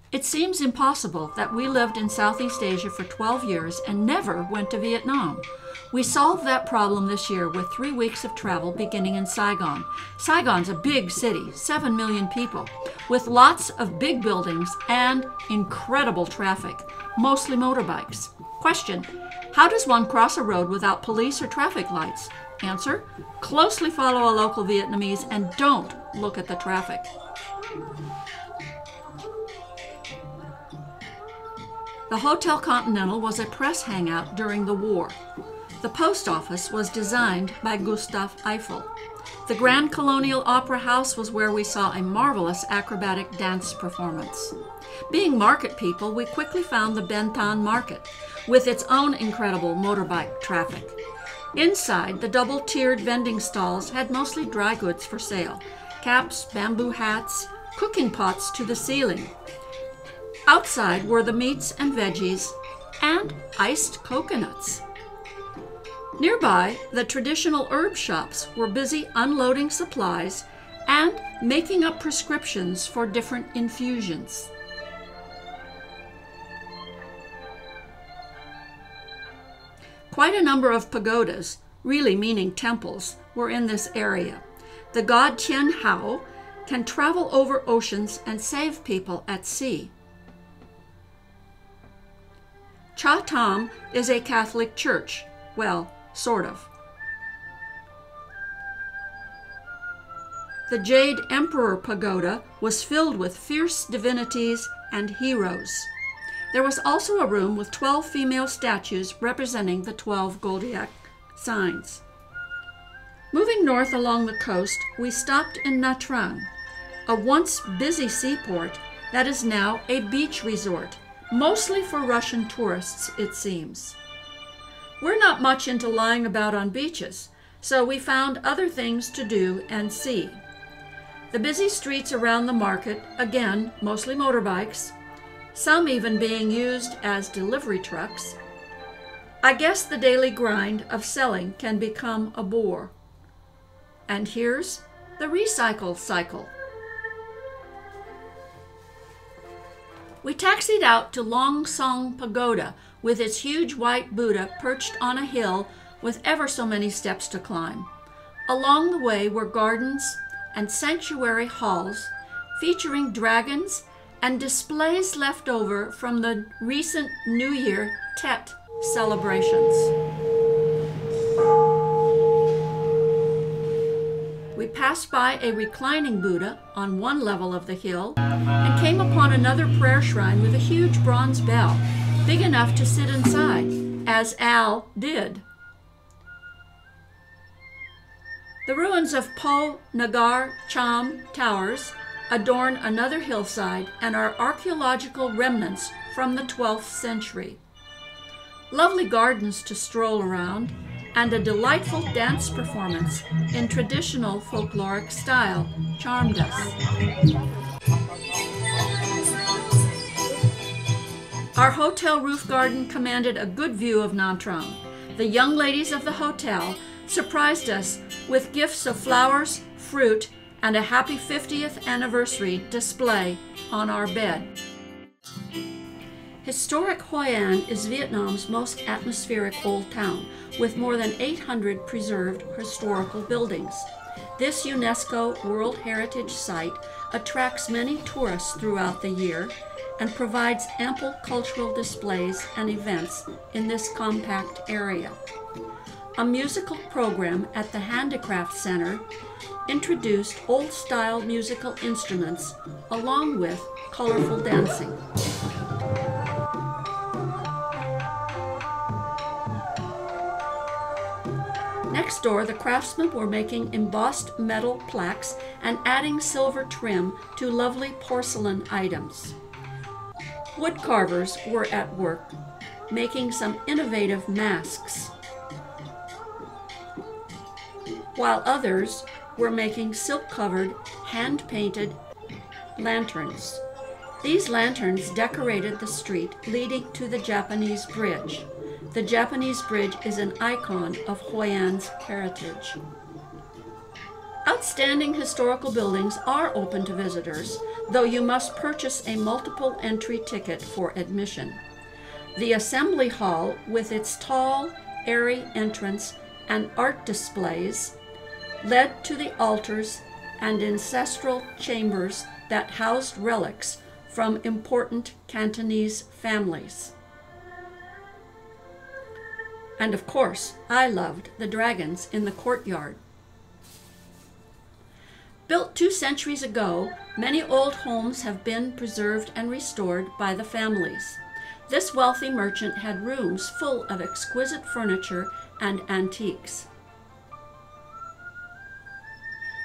It seems impossible that we lived in Southeast Asia for 12 years and never went to Vietnam. We solved that problem this year with 3 weeks of travel beginning in Saigon. Saigon's a big city, 7 million people, with lots of big buildings and incredible traffic, mostly motorbikes. Question: how does one cross a road without police or traffic lights? Answer: closely follow a local Vietnamese and don't look at the traffic. The Hotel Continental was a press hangout during the war. The post office was designed by Gustav Eiffel. The Grand Colonial Opera House was where we saw a marvelous acrobatic dance performance. Being market people, we quickly found the Ben Thanh Market, with its own incredible motorbike traffic. Inside, the double-tiered vending stalls had mostly dry goods for sale: caps, bamboo hats, cooking pots to the ceiling. Outside were the meats and veggies and iced coconuts. Nearby, the traditional herb shops were busy unloading supplies and making up prescriptions for different infusions. Quite a number of pagodas, really meaning temples, were in this area. The god Tien Hao can travel over oceans and save people at sea. Cha Tam is a Catholic church. Well, sort of. The Jade Emperor Pagoda was filled with fierce divinities and heroes. There was also a room with 12 female statues representing the 12 zodiac signs. Moving north along the coast, we stopped in Nha Trang, a once busy seaport that is now a beach resort, mostly for Russian tourists, it seems. We're not much into lying about on beaches, so we found other things to do and see. The busy streets around the market, again, mostly motorbikes, some even being used as delivery trucks. I guess the daily grind of selling can become a bore. And here's the recycle cycle. We taxied out to Long Song Pagoda with its huge white Buddha perched on a hill with ever so many steps to climb. Along the way were gardens and sanctuary halls featuring dragons and displays left over from the recent New Year Tet celebrations. We passed by a reclining Buddha on one level of the hill and came upon another prayer shrine with a huge bronze bell, big enough to sit inside, as Al did. The ruins of Po Nagar Cham Towers adorn another hillside and are archaeological remnants from the 12th century. Lovely gardens to stroll around, and a delightful dance performance in traditional folkloric style charmed us. Our hotel roof garden commanded a good view of Nha Trang. The young ladies of the hotel surprised us with gifts of flowers, fruit, and a happy 50th anniversary display on our bed. Historic Hoang is Vietnam's most atmospheric old town, with more than 800 preserved historical buildings. This UNESCO World Heritage Site attracts many tourists throughout the year and provides ample cultural displays and events in this compact area. A musical program at the Handicraft Center introduced old-style musical instruments along with colorful dancing. Next door, the craftsmen were making embossed metal plaques and adding silver trim to lovely porcelain items. Wood carvers were at work, making some innovative masks, while others were making silk-covered, hand-painted lanterns. These lanterns decorated the street leading to the Japanese Bridge. The Japanese Bridge is an icon of Hoi An's heritage. Outstanding historical buildings are open to visitors, though you must purchase a multiple entry ticket for admission. The Assembly Hall, with its tall, airy entrance and art displays, led to the altars and ancestral chambers that housed relics from important Cantonese families. And of course, I loved the dragons in the courtyard. Built 2 centuries ago, many old homes have been preserved and restored by the families. This wealthy merchant had rooms full of exquisite furniture and antiques.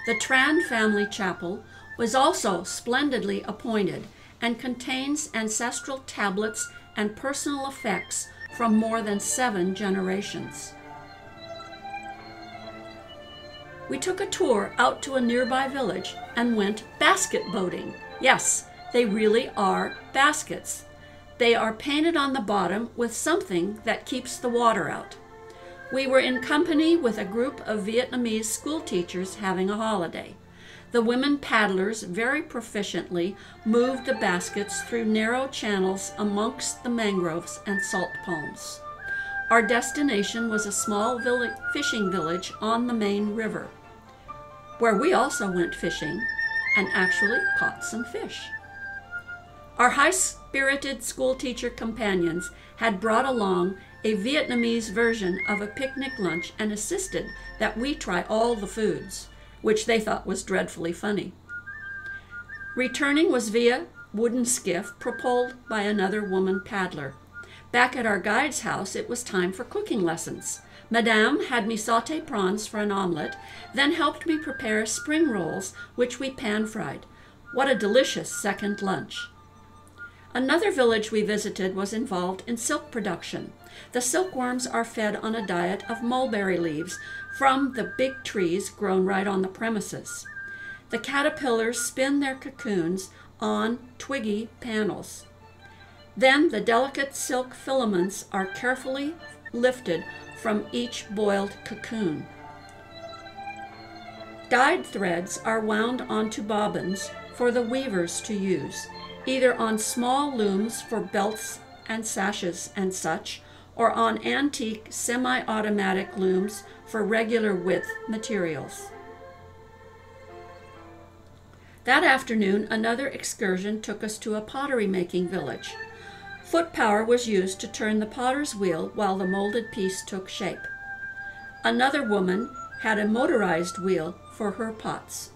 The Tran family chapel was also splendidly appointed and contains ancestral tablets and personal effects from more than 7 generations. We took a tour out to a nearby village and went basket boating. Yes, they really are baskets. They are painted on the bottom with something that keeps the water out. We were in company with a group of Vietnamese school teachers having a holiday. The women paddlers very proficiently moved the baskets through narrow channels amongst the mangroves and salt palms. Our destination was a small fishing village on the main river, where we also went fishing and actually caught some fish. Our high-spirited school teacher companions had brought along a Vietnamese version of a picnic lunch and insisted that we try all the foods, which they thought was dreadfully funny. Returning was via wooden skiff propelled by another woman paddler. Back at our guide's house, it was time for cooking lessons. Madame had me sauté prawns for an omelet, then helped me prepare spring rolls, which we pan-fried. What a delicious second lunch. Another village we visited was involved in silk production. The silkworms are fed on a diet of mulberry leaves from the big trees grown right on the premises. The caterpillars spin their cocoons on twiggy panels. Then the delicate silk filaments are carefully lifted from each boiled cocoon. Dyed threads are wound onto bobbins for the weavers to use, either on small looms for belts and sashes and such, or on antique semi-automatic looms for regular width materials. That afternoon, another excursion took us to a pottery-making village. Foot power was used to turn the potter's wheel while the molded piece took shape. Another woman had a motorized wheel for her pots.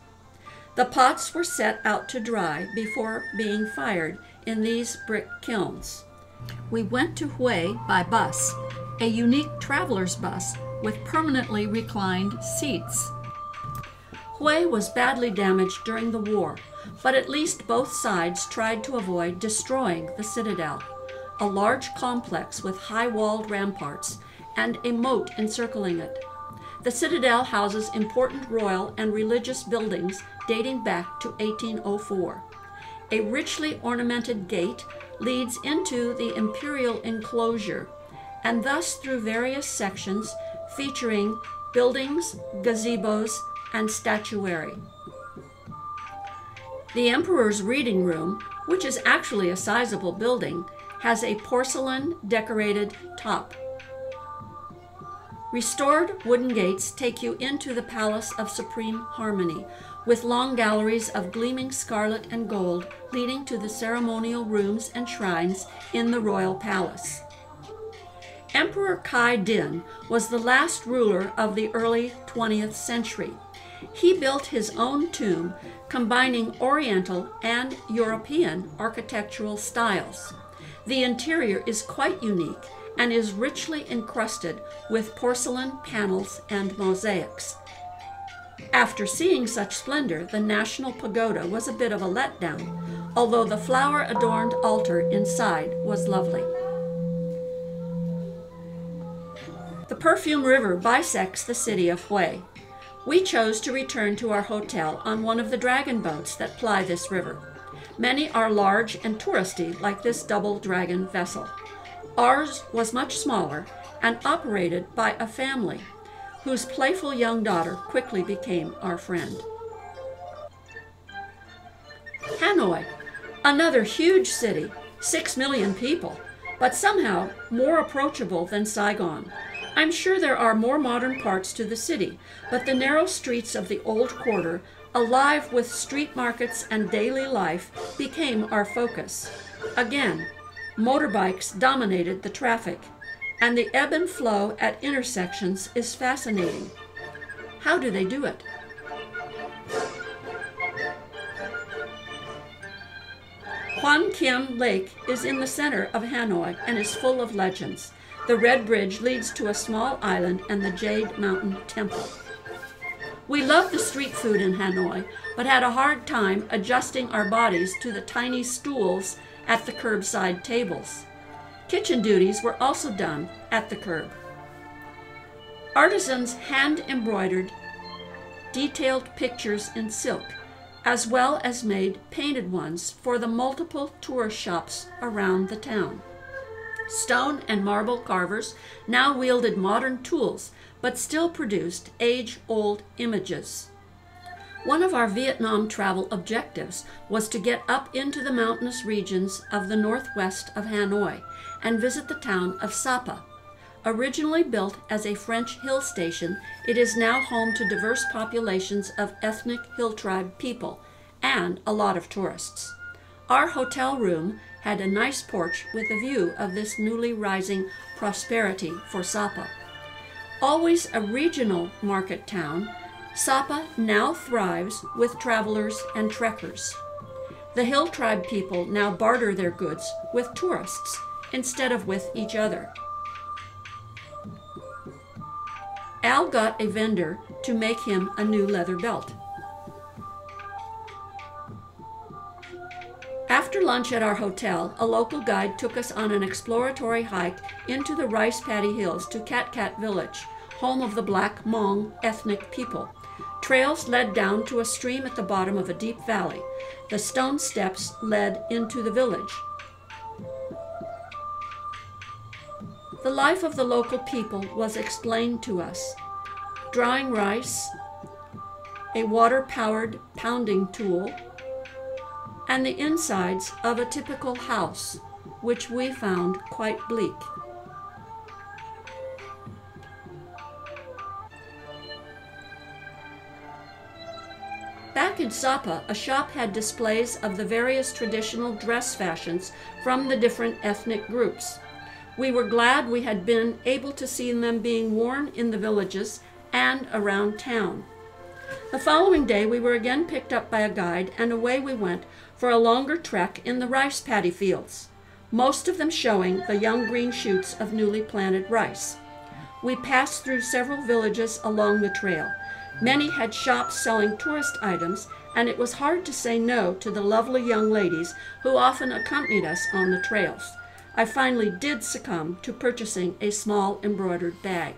The pots were set out to dry before being fired in these brick kilns. We went to Hue by bus, a unique traveler's bus with permanently reclined seats. Hue was badly damaged during the war, but at least both sides tried to avoid destroying the citadel, a large complex with high-walled ramparts and a moat encircling it. The citadel houses important royal and religious buildings dating back to 1804. A richly ornamented gate leads into the imperial enclosure, and thus through various sections featuring buildings, gazebos, and statuary. The emperor's reading room, which is actually a sizable building, has a porcelain-decorated top. Restored wooden gates take you into the Palace of Supreme Harmony, with long galleries of gleaming scarlet and gold leading to the ceremonial rooms and shrines in the royal palace. Emperor Kai Din was the last ruler of the early 20th century. He built his own tomb, combining Oriental and European architectural styles. The interior is quite unique and is richly encrusted with porcelain panels and mosaics. After seeing such splendor, the National Pagoda was a bit of a letdown, although the flower-adorned altar inside was lovely. The Perfume River bisects the city of Hue. We chose to return to our hotel on one of the dragon boats that ply this river. Many are large and touristy, like this double dragon vessel. Ours was much smaller and operated by a family whose playful young daughter quickly became our friend. Hanoi, another huge city, 6 million people, but somehow more approachable than Saigon. I'm sure there are more modern parts to the city, but the narrow streets of the old quarter, alive with street markets and daily life, became our focus. Again, motorbikes dominated the traffic, and the ebb and flow at intersections is fascinating. How do they do it? Hoang Lake is in the center of Hanoi and is full of legends. The Red Bridge leads to a small island and the Jade Mountain Temple. We loved the street food in Hanoi, but had a hard time adjusting our bodies to the tiny stools at the curbside tables. Kitchen duties were also done at the curb. Artisans hand-embroidered detailed pictures in silk, as well as made painted ones for the multiple tourist shops around the town. Stone and marble carvers now wielded modern tools, but still produced age-old images. One of our Vietnam travel objectives was to get up into the mountainous regions of the northwest of Hanoi and visit the town of Sapa. Originally built as a French hill station, it is now home to diverse populations of ethnic hill tribe people and a lot of tourists. Our hotel room had a nice porch with a view of this newly rising prosperity for Sapa. Always a regional market town, Sapa now thrives with travelers and trekkers. The hill tribe people now barter their goods with tourists instead of with each other. Al got a vendor to make him a new leather belt. After lunch at our hotel, a local guide took us on an exploratory hike into the rice paddy hills to Cat Cat Village, home of the Black Hmong ethnic people. Trails led down to a stream at the bottom of a deep valley. The stone steps led into the village. The life of the local people was explained to us. Drying rice, a water-powered pounding tool, and the insides of a typical house, which we found quite bleak. Back in Sapa, a shop had displays of the various traditional dress fashions from the different ethnic groups. We were glad we had been able to see them being worn in the villages and around town. The following day, we were again picked up by a guide, and away we went for a longer trek in the rice paddy fields, most of them showing the young green shoots of newly planted rice. We passed through several villages along the trail. Many had shops selling tourist items, and it was hard to say no to the lovely young ladies who often accompanied us on the trails. I finally did succumb to purchasing a small embroidered bag.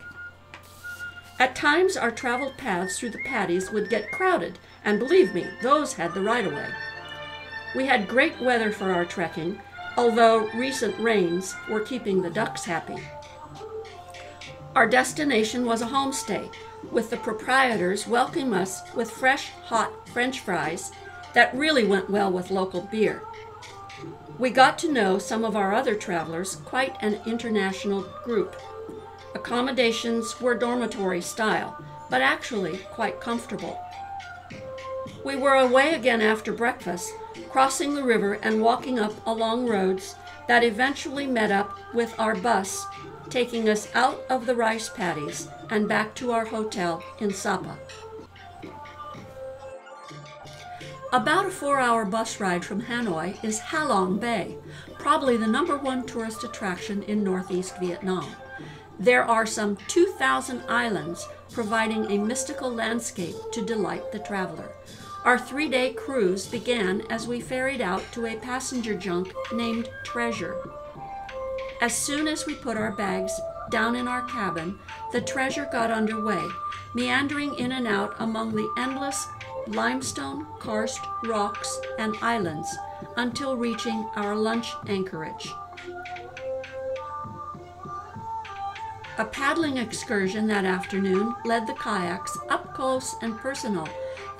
At times, our traveled paths through the paddies would get crowded, and believe me, those had the right-of-way. We had great weather for our trekking, although recent rains were keeping the ducks happy. Our destination was a homestay, with the proprietors welcoming us with fresh, hot French fries that really went well with local beer. We got to know some of our other travelers, quite an international group. Accommodations were dormitory style, but actually quite comfortable. We were away again after breakfast, crossing the river and walking up along roads that eventually met up with our bus, taking us out of the rice paddies and back to our hotel in Sapa. About a 4-hour bus ride from Hanoi is Halong Bay, probably the #1 tourist attraction in northeast Vietnam. There are some 2,000 islands, providing a mystical landscape to delight the traveler. Our 3-day cruise began as we ferried out to a passenger junk named Treasure. As soon as we put our bags down in our cabin, the Treasure got underway, meandering in and out among the endless limestone, karst, rocks, and islands until reaching our lunch anchorage. A paddling excursion that afternoon led the kayaks up close and personal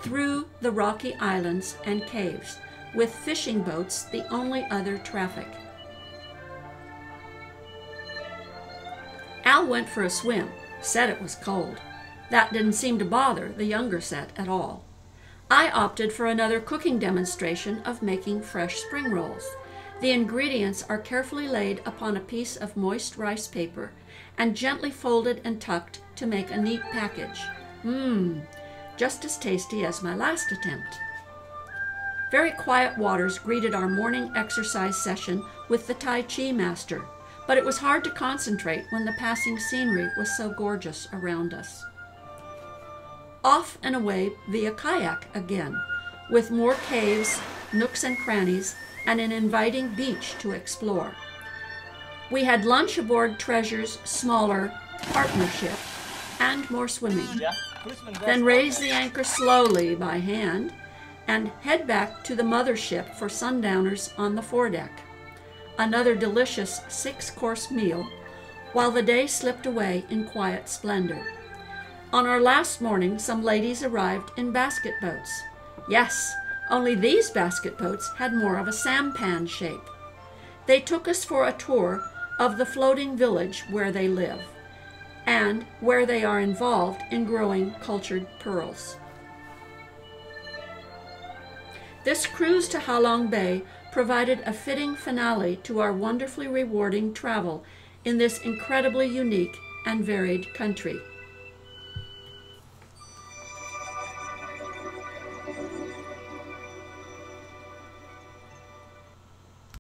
through the rocky islands and caves, with fishing boats the only other traffic. Al went for a swim, said it was cold. That didn't seem to bother the younger set at all. I opted for another cooking demonstration of making fresh spring rolls. The ingredients are carefully laid upon a piece of moist rice paper and gently folded and tucked to make a neat package. Just as tasty as my last attempt. Very quiet waters greeted our morning exercise session with the Tai Chi master, but it was hard to concentrate when the passing scenery was so gorgeous around us. Off and away via kayak again, with more caves, nooks and crannies, and an inviting beach to explore. We had lunch aboard Treasure's smaller partnership and more swimming. Then raise the anchor slowly by hand and head back to the mothership for sundowners on the foredeck. Another delicious 6-course meal while the day slipped away in quiet splendor. On our last morning, some ladies arrived in basket boats. Yes, only these basket boats had more of a sampan shape. They took us for a tour of the floating village where they live, and where they are involved in growing cultured pearls. This cruise to Halong Bay provided a fitting finale to our wonderfully rewarding travel in this incredibly unique and varied country.